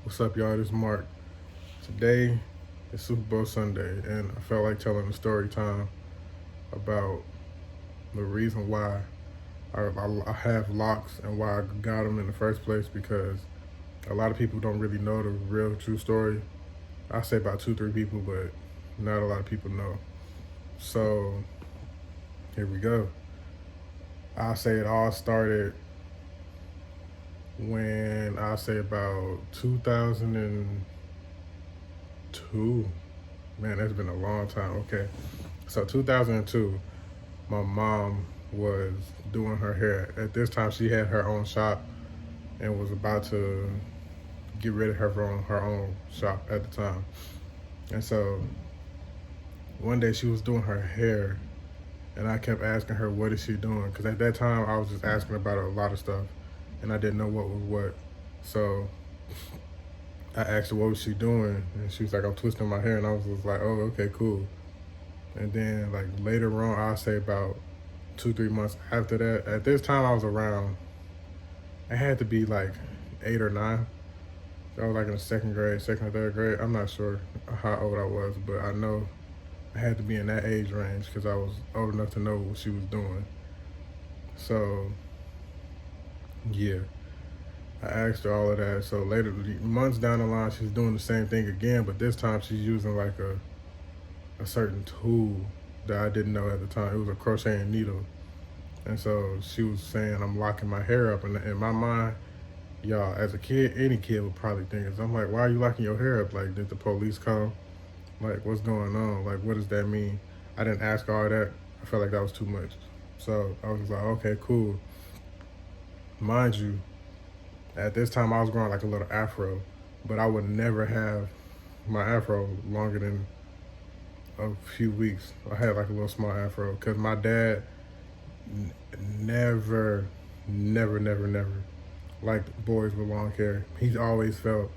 What's up, y'all? This is Mark. Today is Super Bowl Sunday, and I felt like telling a story time about the reason why I have locks and why I got them in the first place because a lot of people don't really know the real true story. I say about two, three people, but not a lot of people know. So here we go. I say it all started when I say about 2002. Man, that's been a long time. Okay. So 2002, my mom was doing her hair. At this time, she had her own shop and was about to get rid of her own shop at the time. And so one day she was doing her hair, and I kept asking her, "What is she doing?" Because at that time, I was just asking about a lot of stuff, and I didn't know what was what. So I asked her, "What was she doing?" And she was like, "I'm twisting my hair," and I was just like, "Oh, okay, cool." And then like later on, I'll say about 2, 3 months after that. At this time, I was around. I had to be like 8 or 9. I was like in the second grade, second or third grade. I'm not sure how old I was, but I know I had to be in that age range because I was old enough to know what she was doing. So yeah, I asked her all of that. So later, months down the line, she's doing the same thing again, but this time she's using like a certain tool that I didn't know at the time. It was a crocheting needle. And so she was saying, I'm locking my hair up. And in my mind, y'all, as a kid, any kid would probably think this. I'm like, why are you locking your hair up? Like, did the police come? Like, what's going on? Like, what does that mean? I didn't ask all that. I felt like that was too much. So I was just like, okay, cool. Mind you, at this time I was growing like a little afro, but I would never have my afro longer than a few weeks. I had like a little small afro because my dad n- never, never liked boys with long hair. He's always felt,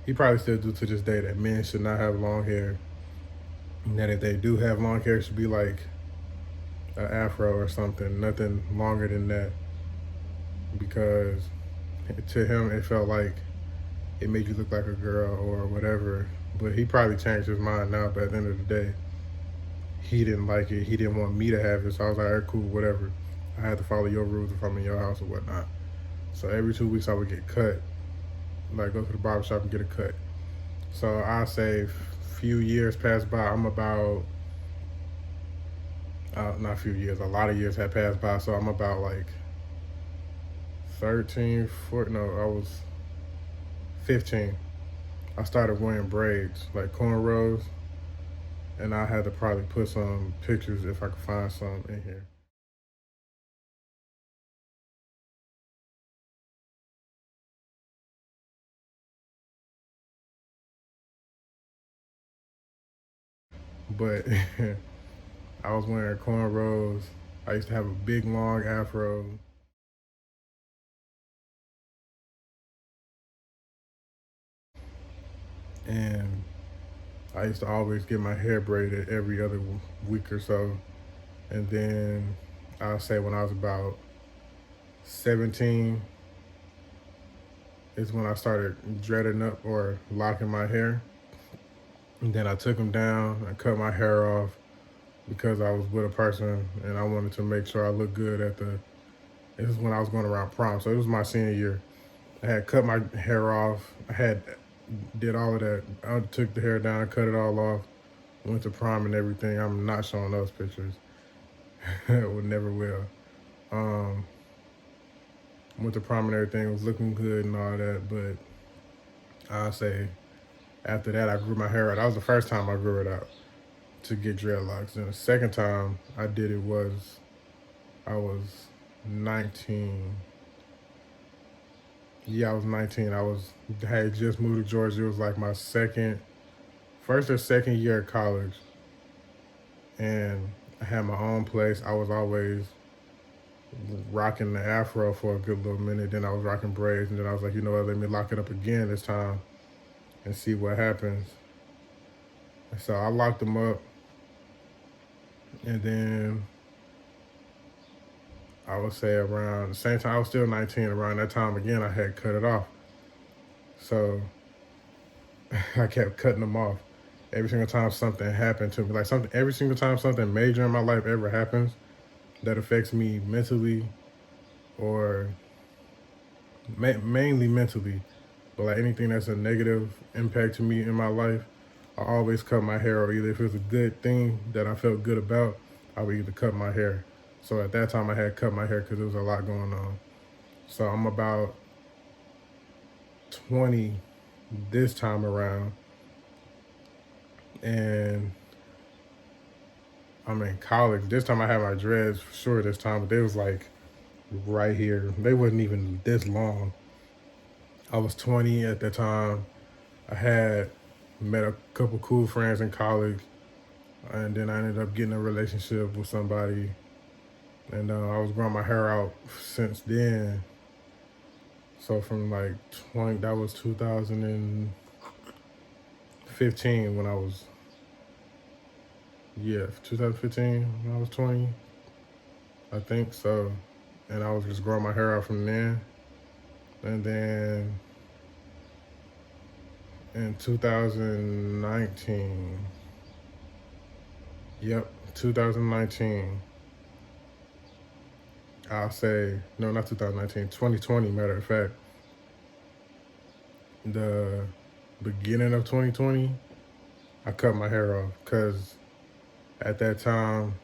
he probably still do to this day, that men should not have long hair. And that if they do have long hair, it should be like an afro or something, nothing longer than that. Because to him, it felt like it made you look like a girl or whatever. But he probably changed his mind now. But at the end of the day, he didn't like it. He didn't want me to have it. So I was like, all right, cool, whatever. I had to follow your rules if I'm in your house or whatnot. So every 2 weeks I would get cut, like go to the barber shop and get a cut. So I say few years passed by. I'm about not a few years, a lot of years had passed by. So I'm about like 13, 14, no, I was 15. I started wearing braids, like cornrows, and I had to probably put some pictures if I could find some in here. But I was wearing cornrows. I used to have a big long afro. And I used to always get my hair braided every other week or so. And then I'll say when I was about 17 is when I started dreading up or locking my hair. And then I took them down and cut my hair off because I was with a person and I wanted to make sure I looked good at the. This is when I was going around prom, so it was my senior year. I had cut my hair off. I had did all of that. I took the hair down, cut it all off, went to prom and everything. I'm not showing those pictures. Would never will. Um, went to prom and everything. Was looking good and all that, but I'll say after that I grew my hair out. That was the first time I grew it out to get dreadlocks. And the second time I did it was I was 19. Yeah, I was 19. I had just moved to Georgia. It was like my first or second year of college, and I had my own place. I was always rocking the afro for a good little minute. Then I was rocking braids, and then I was like, you know what? Let me lock it up again this time and see what happens. And so I locked them up, and then I would say around the same time I was still 19. Around that time again, I had cut it off. So I kept cutting them off. Every single time something happened to me, like something, every single time something major in my life ever happens that affects me mentally or mainly mentally, but like anything that's a negative impact to me in my life, I always cut my hair. Or either if it was a good thing that I felt good about, I would either cut my hair. So at that time I had cut my hair because there was a lot going on. So I'm about 20 this time around, and I'm in college. This time I had my dreads for sure this time, but they was like right here. They wasn't even this long. I was 20 at the time. I had met a couple cool friends in college, and then I ended up getting a relationship with somebody, and I was growing my hair out since then. So from like 20, that was 2015 when I was, yeah, 2015 when I was 20, I think so. And I was just growing my hair out from then. And then in 2019, yep, 2019, I'll say, no, not 2019, 2020, matter of fact. The beginning of 2020, I cut my hair off because at that time,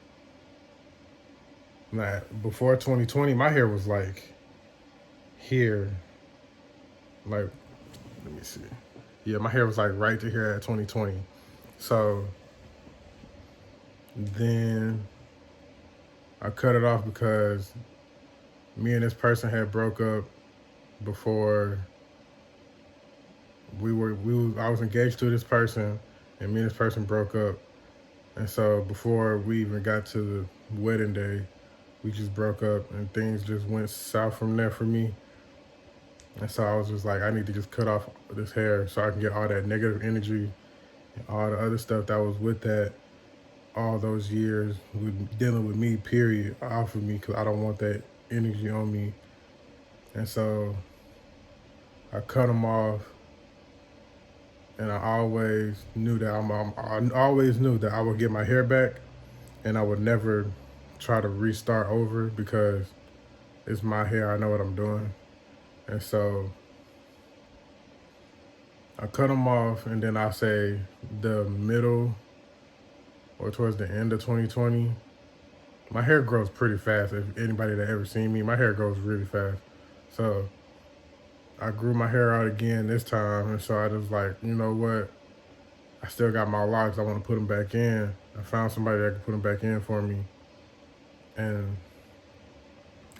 like before 2020, my hair was like here, like, let me see. Yeah, my hair was like right to here at 2020. So then I cut it off because me and this person had broke up before I was engaged to this person, and me and this person broke up. And so before we even got to the wedding day, we just broke up, and things just went south from there for me. And so I was just like, I need to just cut off this hair so I can get all that negative energy and all the other stuff that was with that all those years with dealing with me, period, off of me, because I don't want that energy on me. And so I cut them off, and I always knew that I always knew that I would get my hair back, and I would never try to restart over because it's my hair. I know what I'm doing. And so I cut them off, and then I say the middle or towards the end of 2020, my hair grows pretty fast. If anybody that ever seen me, my hair grows really fast. So I grew my hair out again this time, and so I was like, you know what? I still got my locks. I want to put them back in. I found somebody that could put them back in for me, and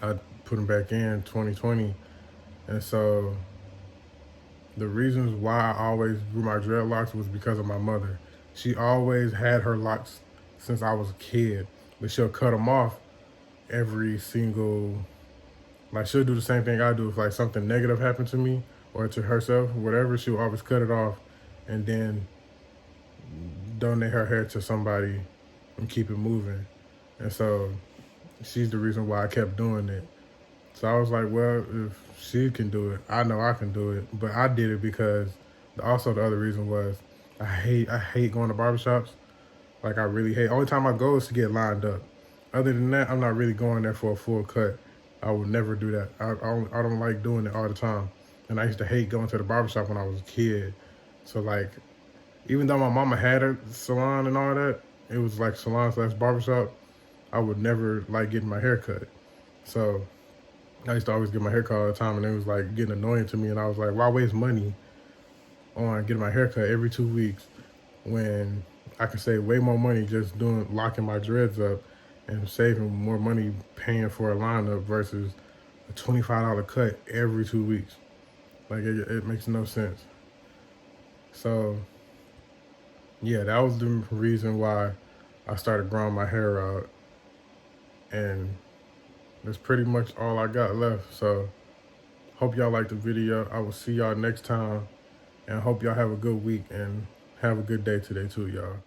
I put them back in 2020. And so the reasons why I always grew my dreadlocks was because of my mother. She always had her locks since I was a kid, but she'll cut them off every single, like she'll do the same thing I do. If like something negative happened to me or to herself, whatever, she'll always cut it off and then donate her hair to somebody and keep it moving. And so she's the reason why I kept doing it. So I was like, well, if she can do it, I know I can do it. But I did it because also the other reason was I hate going to barbershops. Like I really hate. Only time I go is to get lined up. Other than that, I'm not really going there for a full cut. I would never do that. I don't like doing it all the time. And I used to hate going to the barbershop when I was a kid. So like, even though my mama had a salon and all that, it was like salon slash barbershop, I would never like getting my hair cut. So I used to always get my hair cut all the time, and it was like getting annoying to me. And I was like, why waste money on getting my hair cut every 2 weeks when I could save way more money just locking my dreads up and saving more money paying for a lineup versus a $25 cut every 2 weeks. Like it makes no sense. So yeah, that was the reason why I started growing my hair out, and that's pretty much all I got left. So hope y'all liked the video. I will see y'all next time, and hope y'all have a good week and have a good day today too, y'all.